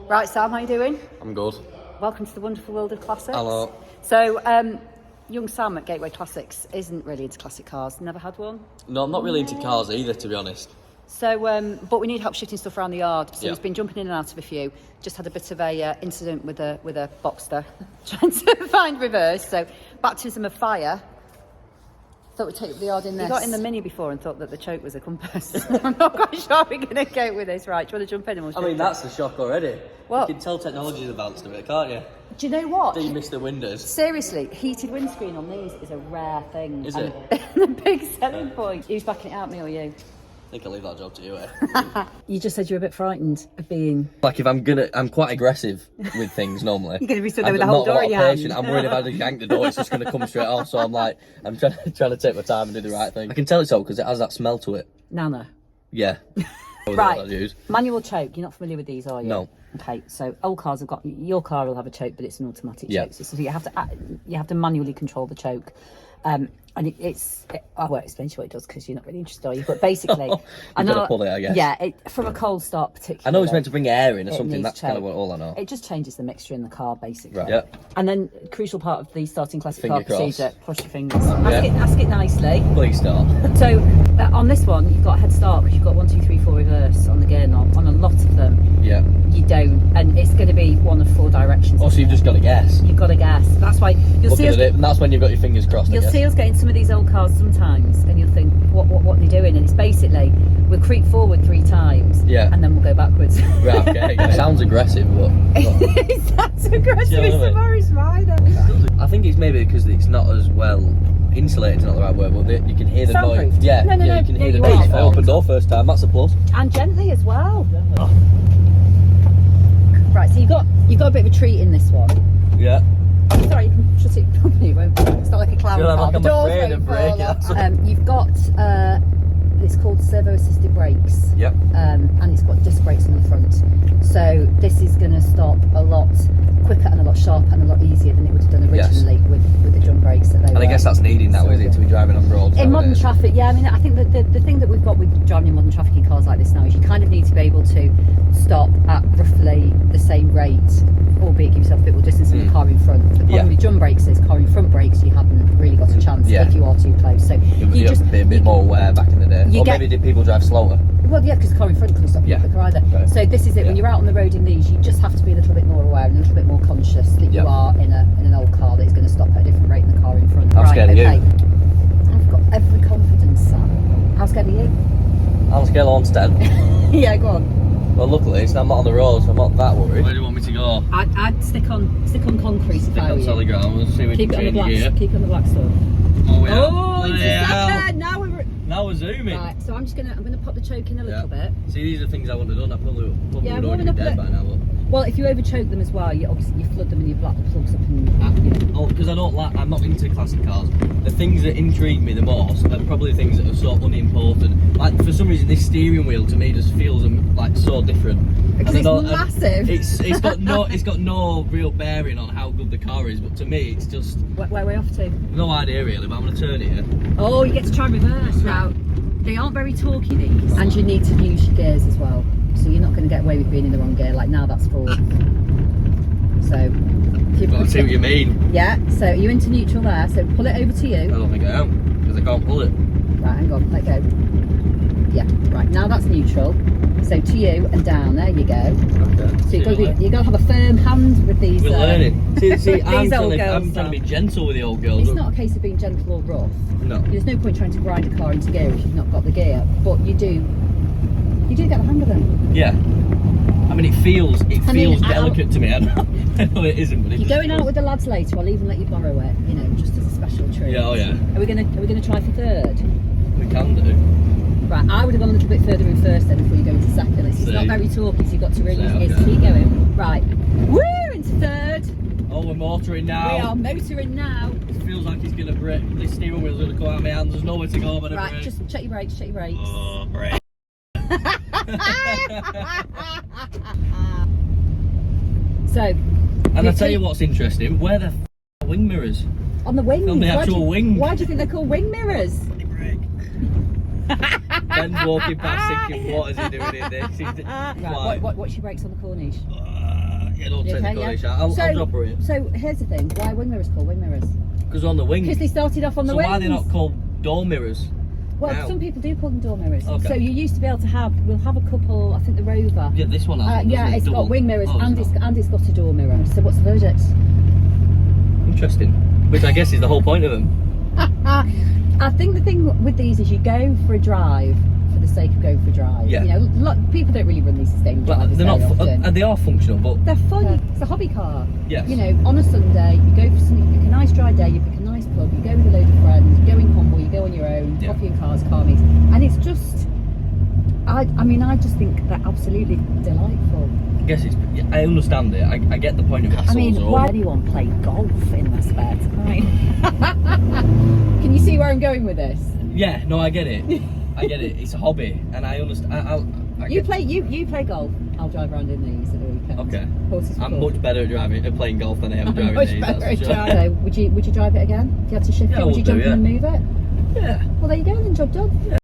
Right, Sam, how you doing? I'm good. Welcome to the wonderful world of classics. Hello. So, young Sam at Gateway Classics isn't really into classic cars. Never had one. No, I'm not really into cars either, to be honest. So, but we need help shifting stuff around the yard. So Yeah. he's been jumping in and out of a few. Just had a bit of a incident with a Boxster trying to find reverse. So, baptism of fire. Thought we'd take the yard in this. You got in the Mini before and thought that the choke was a compass. I'm not quite sure we're going to go with this. Right, do you want to jump in and we'll I mean, that's a shock already. What? You can tell technology's advanced a bit, can't you? Do you know what? Do you miss the windows? Seriously, heated windscreen on these is a rare thing. Is and it? The big selling point. Who's backing it out, me or you? I think I'll leave that job to you, eh? You just said you were a bit frightened of being... Like, if I'm quite aggressive with things normally. You're going to be stood there I've with the got whole not a door lot in of your hand. patience. I'm worried if I just yank the door, it's just going to come straight off. So I'm trying to take my time and do the right thing. I can tell it's all because it has that smell to it. Nana. Yeah. Right, manual choke. You're not familiar with these, are you? No. Okay, so old cars have got... Your car will have a choke, but it's an automatic Yeah. choke. So you have to manually control the choke. And I won't explain to you what it does because you're not really interested, are you? But basically, You've got to pull it, I guess. Yeah, from a cold start particularly. I know it's meant to bring air in or something. needs That's kind of choke. all I know. It just changes the mixture in the car, basically. Right. Yeah. And then, crucial part of the starting classic Finger car cross. procedure: push your fingers. Ask it nicely. Please start. So on this one, you've got a head start because you've got 1, 2, 3, 4 reverse on the gear knob. On a lot of them, Yeah. you don't, and it's going to be one of 4 directions. Oh, so you've just got to guess. You've got to guess. That's why you'll see Looking us. at it, and that's when you've got your fingers crossed. You'll see us getting some of these old cars sometimes, and you'll think, what are they doing? And it's basically we'll creep forward 3 times, Yeah. and then we'll go backwards. Right, okay. It sounds aggressive, but That's aggressive. Yeah, It's a Morris Rider. I think it's maybe because it's not as well insulated. Is not the right word, but you can hear the noise. Soundproofed? Yeah, No, you can hear the you noise. are. If I open door first time, that's a plus. And gently as well. Right, so you got a bit of a treat in this one. Yeah. Sorry, you can shut it properly. It won't. It's not like a clown Feel car. like The I'm doors afraid won't of breaking. fall off. You've got it's called servo assisted brakes. Yep. And it's got disc brakes on the front. So this is going to stop a lot quicker and a lot sharper and a lot easier than it would have done originally with the drum brakes that they And I guess that's needing that, is it, to be driving on roads in modern nowadays? traffic. Yeah, I mean, I think that the thing that we've got with driving in modern traffic in cars like this now is you kind of need to be able to stop at roughly the same rate, albeit give yourself a bit more distance in the car in front. The problem with drum brakes is car in front brakes, you haven't really got a chance if you are too close. So you have to be a bit more aware back in the day. Or maybe did people drive slower? Well, yeah, because the car in front couldn't stop you quicker either. Okay. So this is it. When you're out on the road in these, you just have to be a little bit more aware and a little bit more conscious that you are in an old car that is going to stop at a different rate than the car in front. I'm scared of you. I've got every confidence, Sam. How scared are you? I'm scared of Onstead. Yeah, go on. Well, luckily, I'm not on the road, so I'm not that worried. Where do you want me to go? I'd stick on concrete. Stick on solid ground. We'll see what Keep it on the black. Keep it on the black stuff. Oh, yeah. Oh, it's a second. Now we're zooming. Right, so I'm gonna pop the choke in a little bit. See, these are things I wouldn't have done. I probably would warming already be up dead by now. But... Well, if you over choke them as well, you flood them and you black the plugs up and Oh, because I'm not into classic cars. The things that intrigue me the most are probably the things that are so unimportant. Like, for some reason, this steering wheel to me just feels like so different. Because it's massive. It's got no real bearing on how good the car is, but to me, it's just Where are we off to? no idea really. But I'm gonna turn it here. Oh, you get to try and reverse now. They aren't very torquey, these. And you need to use your gears as well. So you're not going to get away with being in the wrong gear. Like now, that's forward. So, I see what you mean. Yeah, so you're into neutral there. So pull it over to I you. don't think I am because I can't pull it. Right, hang on, let go. Yeah, right, now that's neutral. So to you and down, there you go. Okay. So you've got to have a firm hand with these. We're learning. See, I'm trying to be gentle with the old girls. It's not a case of being gentle or rough. No. There's no point trying to grind a car into gear if you've not got the gear. But you do get the hang of them. Yeah. I mean, it feels delicate to me. I know it isn't, but you're going out with the lads later. I'll even let you borrow it. You know, just as a special treat. Yeah, oh yeah. Are we gonna try for third? We can do. Right, I would have gone a little bit further in first then before you go into second. It's not very talky, so you've got to really use your ears to keep going. Right. Woo! Into third. Oh, we're motoring now. We are motoring now. It feels like he's gonna break. This steering wheel's gonna come out of my hands. There's nowhere to go but a Right, brake. just check your brakes. Oh, brake. So. And I tell you what's interesting. Where the are wing mirrors? On the wings. On the actual wing. Why do you think they're called wing mirrors? Brake. Ben's walking past thinking, what is he doing in this? Right, what's your brakes on the Corniche? Yeah, don't You take okay, the yeah? Cornish out. I'll drop her in. So here's the thing: why are wing mirrors called wing mirrors? Because on the wing. Because they started off on the So wings. why are they not called door mirrors? Well, now? some people do call them door mirrors. Okay. So you used to be able to have. We'll have a couple. I think the Rover. Yeah, this one has one, Yeah, doesn't it? it's Double. got wing mirrors Oh, and it's it's got a door mirror. So what's the verdict? interesting. Which I guess is the whole point of them. I think the thing with these is you go for a drive for the sake of going for a drive. Yeah. You know, people don't really run these sustainable But drivers they're not. very often. And they are functional, but They're fun. It's a hobby car. Yes. You know, on a Sunday, you go for something, you pick a nice dry day, you pick a nice pub, you go with a load of friends, you go in convoy, you go on your own, Yeah. coffee and cars, car meets. And it's just, I mean, I just think they're absolutely delightful. I guess it's. Yeah, I understand it. I get the point of hassles. I mean, or- why would anyone play golf in their spare time? Can you see where I'm going with this? Yeah, no, I get it. I get it. It's a hobby, and I understand. You play golf. I'll drive around in these at the weekend. Okay. Horses for I'm course. much better at playing golf than I am at driving Much these. better That's at for sure. driving. So would you drive it again? If you had to shift Yeah, I it, would you would do, jump in and move it? Yeah. Well, there you go then, job done.